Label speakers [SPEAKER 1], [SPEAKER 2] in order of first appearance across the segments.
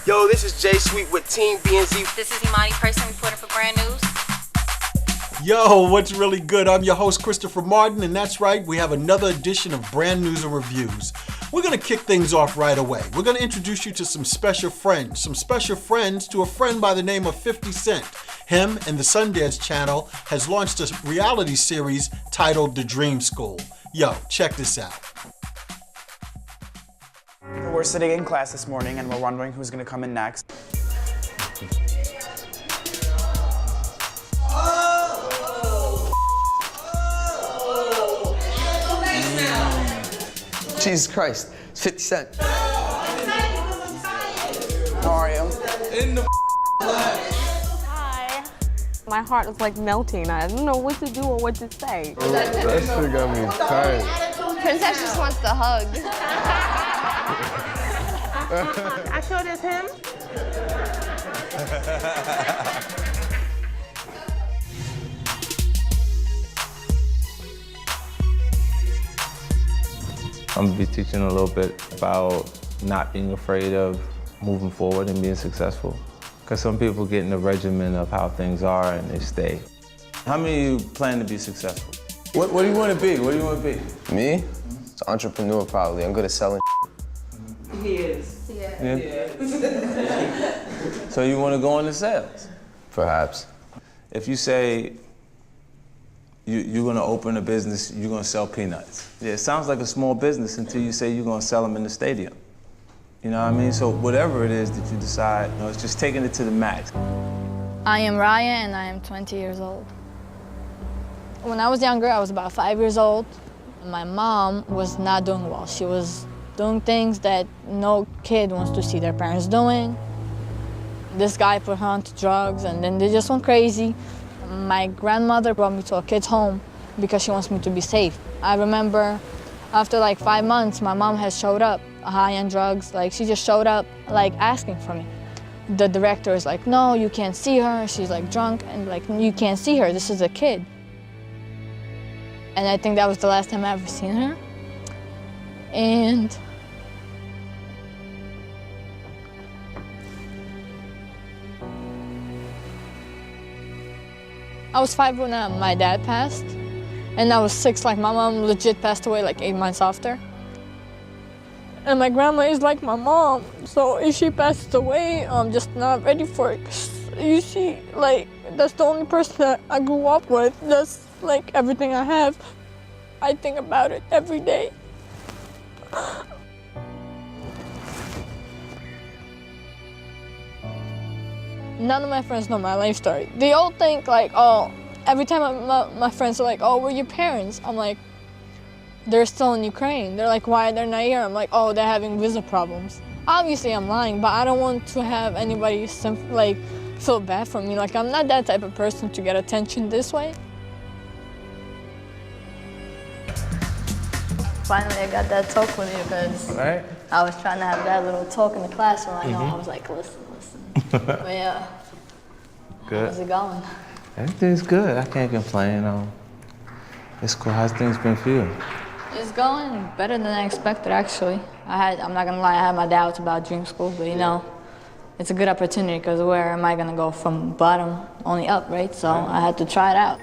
[SPEAKER 1] Yo, this is Jay Sweet with Team BNZ.
[SPEAKER 2] This is Mamadee, person reporting for Brand Newz.
[SPEAKER 3] Yo, what's really good? I'm your host, Christopher Martin, and that's right, we have another edition of Brand Newz and Reviewz. We're gonna kick things off right away. We're gonna introduce you to some special friends to a friend by the name of 50 Cent. Him and the Sundance Channel has launched a reality series titled The Dream School. Yo, check this out.
[SPEAKER 4] We're sitting in class this morning and we're wondering who's gonna come in next.
[SPEAKER 5] Jesus Christ, it's 50 Cent.
[SPEAKER 4] How are you?
[SPEAKER 5] In the
[SPEAKER 6] Hi. My heart is like melting. I don't know what to do or what to say.
[SPEAKER 7] That shit got me tired.
[SPEAKER 6] Princess just wants to hug.
[SPEAKER 8] I showed it's him.
[SPEAKER 7] I'm gonna be teaching a little bit about not being afraid of moving forward and being successful. Because some people get in the regimen of how things are and they stay. How many of you plan to be successful? What do you want to be? What do you want to be?
[SPEAKER 5] Me? It's an entrepreneur probably. I'm good at selling.
[SPEAKER 8] He is.
[SPEAKER 7] Yeah. So you want to go into sales?
[SPEAKER 5] Perhaps.
[SPEAKER 7] If you say you're going to open a business, you're going to sell peanuts. Yeah, it sounds like a small business until you say you're going to sell them in the stadium. You know what I mean? So whatever it is that you decide, it's just taking it to the max.
[SPEAKER 9] I am Raya and I am 20 years old. When I was younger, I was about 5 years old. My mom was not doing well. She was doing things that no kid wants to see their parents doing. This guy put her onto drugs and then they just went crazy. My grandmother brought me to a kid's home because she wants me to be safe. I remember after like 5 months, my mom has showed up high on drugs. Like she just showed up like asking for me. The director is like, no, you can't see her. She's like drunk and like, you can't see her. This is a kid. And I think that was the last time I ever seen her. And I was 5 when my dad passed, and I was 6, like my mom legit passed away like 8 months after. And my grandma is like my mom, so if she passes away, I'm just not ready for it. 'Cause you see, like, that's the only person that I grew up with. That's like everything I have. I think about it every day. None of my friends know my life story. They all think like, oh, every time my friends are like, oh, where are your parents? I'm like, they're still in Ukraine. They're like, why they're not here? I'm like, oh, they're having visa problems. Obviously I'm lying, but I don't want to have anybody feel bad for me. Like, I'm not that type of person to get attention this way.
[SPEAKER 10] Finally, I got that talk with you because I was trying to have that little talk in the classroom. I know, I was like, listen. But yeah,
[SPEAKER 7] Good.
[SPEAKER 10] How's it going?
[SPEAKER 7] Everything's good. I can't complain. It's cool. How's things been for you?
[SPEAKER 9] It's going better than I expected, actually. I'm not gonna lie, I had my doubts about Dream School, but you know, it's a good opportunity because where am I gonna go from bottom only up, right? So I had to try it out.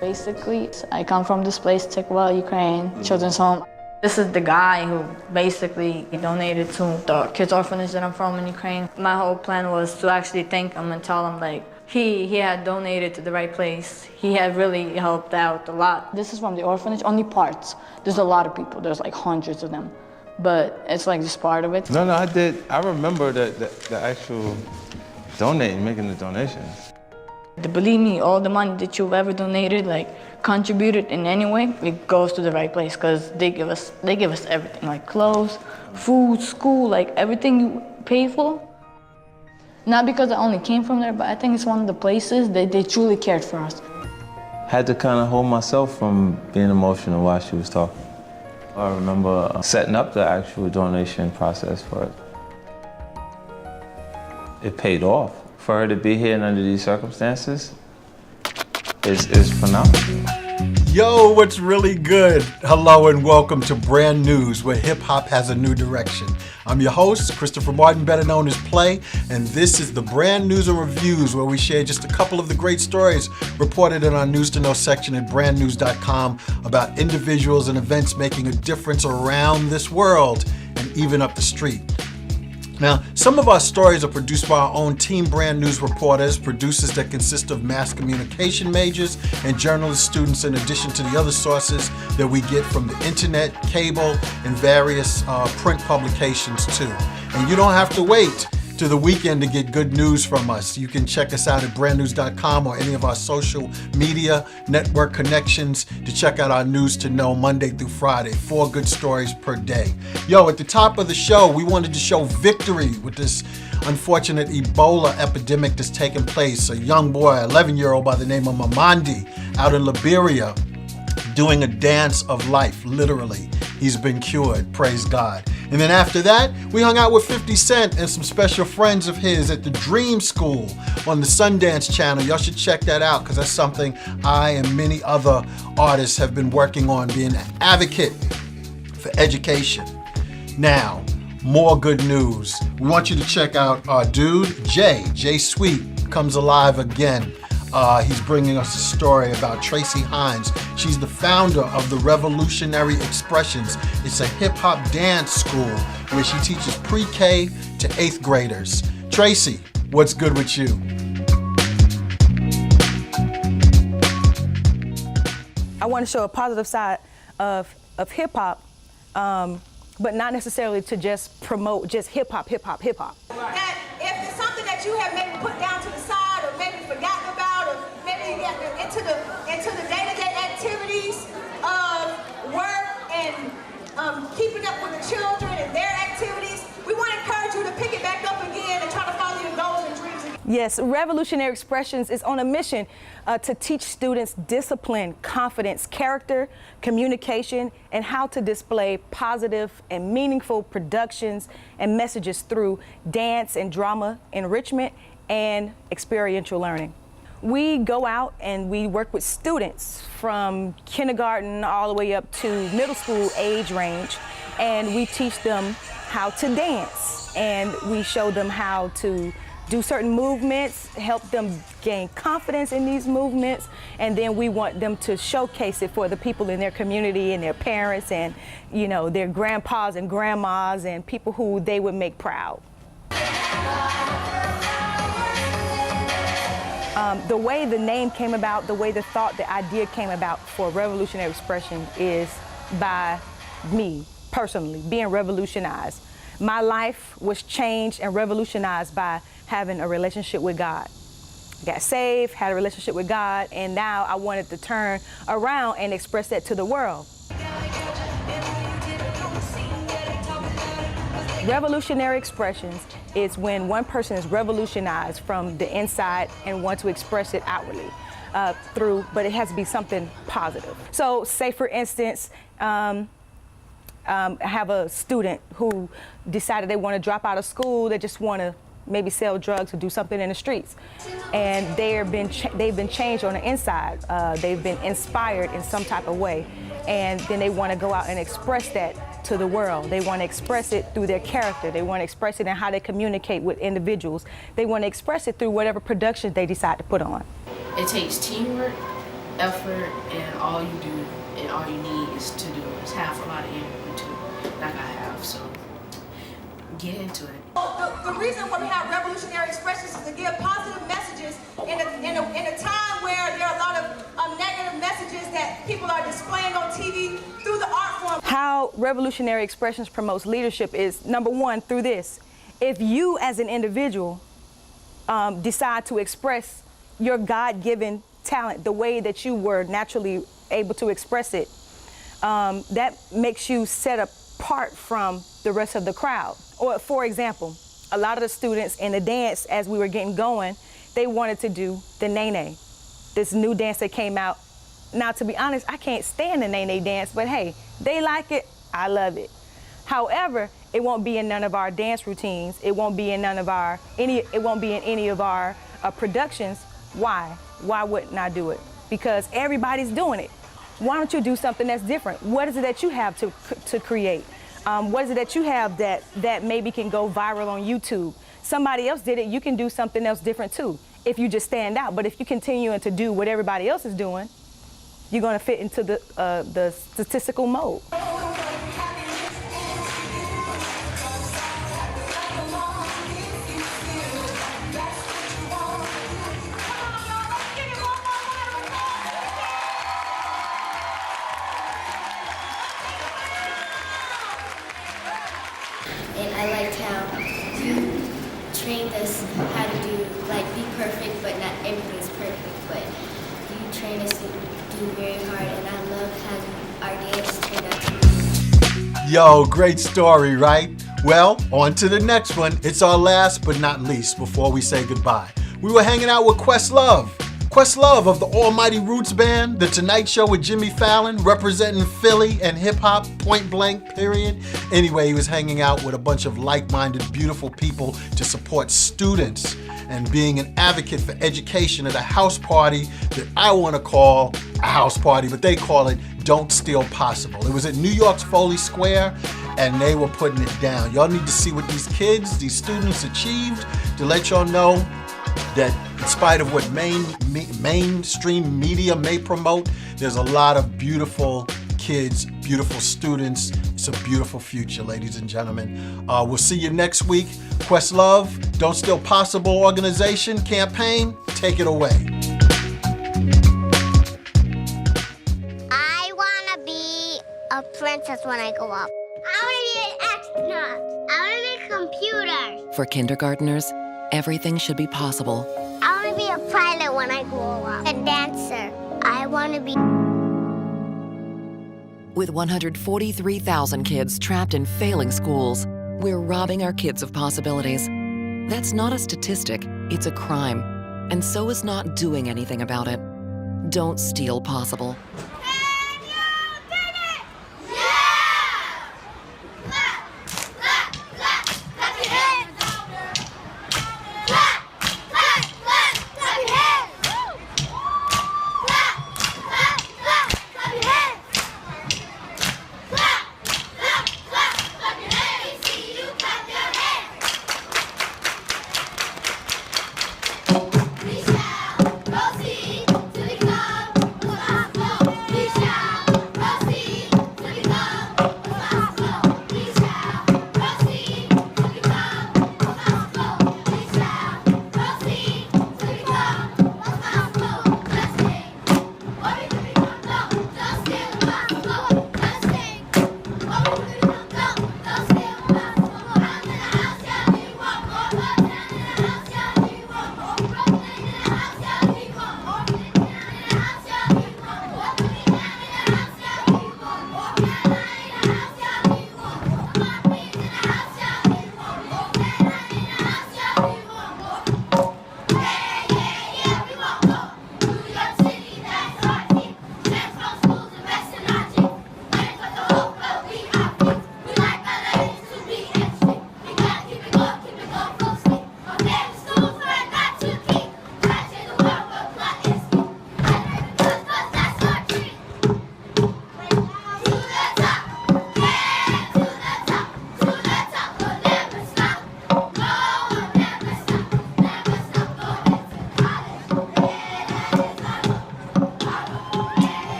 [SPEAKER 9] Basically, I come from this place, Tikva, Ukraine, children's home. This is the guy who basically donated to the kids' orphanage that I'm from in Ukraine. My whole plan was to actually thank him and tell him like he had donated to the right place. He had really helped out a lot. This is from the orphanage, only parts. There's a lot of people, there's like hundreds of them. But it's like just part of it.
[SPEAKER 7] No, I did. I remember the actual making the donations.
[SPEAKER 9] Believe me, all the money that you've ever donated, like contributed in any way, it goes to the right place because they give us everything, like clothes, food, school, like everything you pay for. Not because I only came from there, but I think it's one of the places that they truly cared for us.
[SPEAKER 7] Had to kind of hold myself from being emotional while she was talking. I remember setting up the actual donation process for it. It paid off. For her to be here and under these circumstances is phenomenal.
[SPEAKER 3] Yo, what's really good? Hello and welcome to Brand Newz, where hip-hop has a new direction. I'm your host, Christopher Martin, better known as Play, and this is the Brand Newz and Reviewz, where we share just a couple of the great stories reported in our News to Know section at brandnews.com about individuals and events making a difference around this world and even up the street. Now, some of our stories are produced by our own Team Brand Newz reporters, producers that consist of mass communication majors and journalist students, in addition to the other sources that we get from the internet, cable, and various print publications too. And you don't have to wait to the weekend to get good news from us. You can check us out at brandnews.com or any of our social media network connections to check out our News to Know Monday through Friday. 4 good stories per day. Yo, at the top of the show, we wanted to show victory with this unfortunate Ebola epidemic that's taken place. A young boy, 11-year-old by the name of Mamadee, out in Liberia, doing a dance of life, literally. He's been cured, praise God. And then after that, we hung out with 50 Cent and some special friends of his at the Dream School on the Sundance Channel. Y'all should check that out, because that's something I and many other artists have been working on, being an advocate for education. Now, more good news. We want you to check out our dude, Jay Sweet, comes alive again. He's bringing us a story about Tracey Hines. She's the founder of the Revolutionary Expressions. It's a hip-hop dance school where she teaches pre-K to 8th graders. Tracey, what's good with you?
[SPEAKER 8] I want to show a positive side of hip-hop, but not necessarily to just promote just hip-hop.
[SPEAKER 11] That if it's something that you have maybe put down to the side or maybe forgotten about, or maybe you get into the day-to-day activities of work and keeping up with the children and their activities, we want to encourage you to pick it back up again and try to follow your goals and dreams again.
[SPEAKER 8] Yes, Revolutionary Expressions is on a mission to teach students discipline, confidence, character, communication, and how to display positive and meaningful productions and messages through dance and drama enrichment and experiential learning. We go out and we work with students from kindergarten all the way up to middle school age range, and we teach them how to dance, and we show them how to do certain movements, help them gain confidence in these movements, and then we want them to showcase it for the people in their community and their parents and, you know, their grandpas and grandmas and people who they would make proud. The way the name came about, the way the idea came about for Revolutionary Expression is by me, personally, being revolutionized. My life was changed and revolutionized by having a relationship with God. Got saved, had a relationship with God, and now I wanted to turn around and express that to the world. Revolutionary Expressions is when one person is revolutionized from the inside and want to express it outwardly but it has to be something positive. So say for instance, I have a student who decided they want to drop out of school, they just want to maybe sell drugs or do something in the streets. And they've been changed on the inside. They've been inspired in some type of way. And then they want to go out and express that to the world. They want to express it through their character. They want to express it in how they communicate with individuals. They want to express it through whatever production they decide to put on.
[SPEAKER 12] It takes teamwork, effort, and all you do and all you need is to do is have a lot of energy too, like I have, so get into it.
[SPEAKER 11] The reason why we have Revolutionary Expressions is to give positive messages in a time where there are a lot of negative messages that people are displaying on TV through the art form.
[SPEAKER 8] How Revolutionary Expressions promotes leadership is, number one, through this. If you as an individual decide to express your God-given talent the way that you were naturally able to express it, that makes you set apart from the rest of the crowd. Or for example, a lot of the students in the dance, as we were getting going, they wanted to do the nene, this new dance that came out. Now, to be honest, I can't stand the nene dance, but hey, they like it, I love it. However, it won't be in none of our dance routines. It won't be in none of our, it won't be in any of our productions. Why? Why wouldn't I do it? Because everybody's doing it. Why don't you do something that's different? What is it that you have to create? What is it that you have that maybe can go viral on YouTube? Somebody else did it, you can do something else different too, if you just stand out. But if you continue to do what everybody else is doing, you're gonna fit into the statistical mode.
[SPEAKER 13] And I liked how you trained us how to do, like, be perfect, but not everything's perfect. But you trained us to do very hard, and I love how our dance turned out to be.
[SPEAKER 3] Yo, great story, right? Well, on to the next one. It's our last but not least before we say goodbye. We were hanging out with Questlove. Questlove of the Almighty Roots Band, The Tonight Show with Jimmy Fallon, representing Philly and hip-hop, point blank, period. Anyway, he was hanging out with a bunch of like-minded, beautiful people to support students and being an advocate for education at a house party that I want to call a house party, but they call it Don't Steal Possible. It was at New York's Foley Square, and they were putting it down. Y'all need to see what these kids, these students achieved to let y'all know that in spite of what mainstream media may promote, there's a lot of beautiful kids, beautiful students. It's a beautiful future, ladies and gentlemen. We'll see you next week. Questlove, Don't Steal Possible organization, campaign, take it away.
[SPEAKER 14] I want to be a princess when I grow up. I want to be an astronaut. I want to be a computer.
[SPEAKER 15] For kindergartners, everything should be possible.
[SPEAKER 14] I want to be a pilot when I grow up. A dancer. I want to be...
[SPEAKER 15] With 143,000 kids trapped in failing schools, we're robbing our kids of possibilities. That's not a statistic, it's a crime. And so is not doing anything about it. Don't steal possible.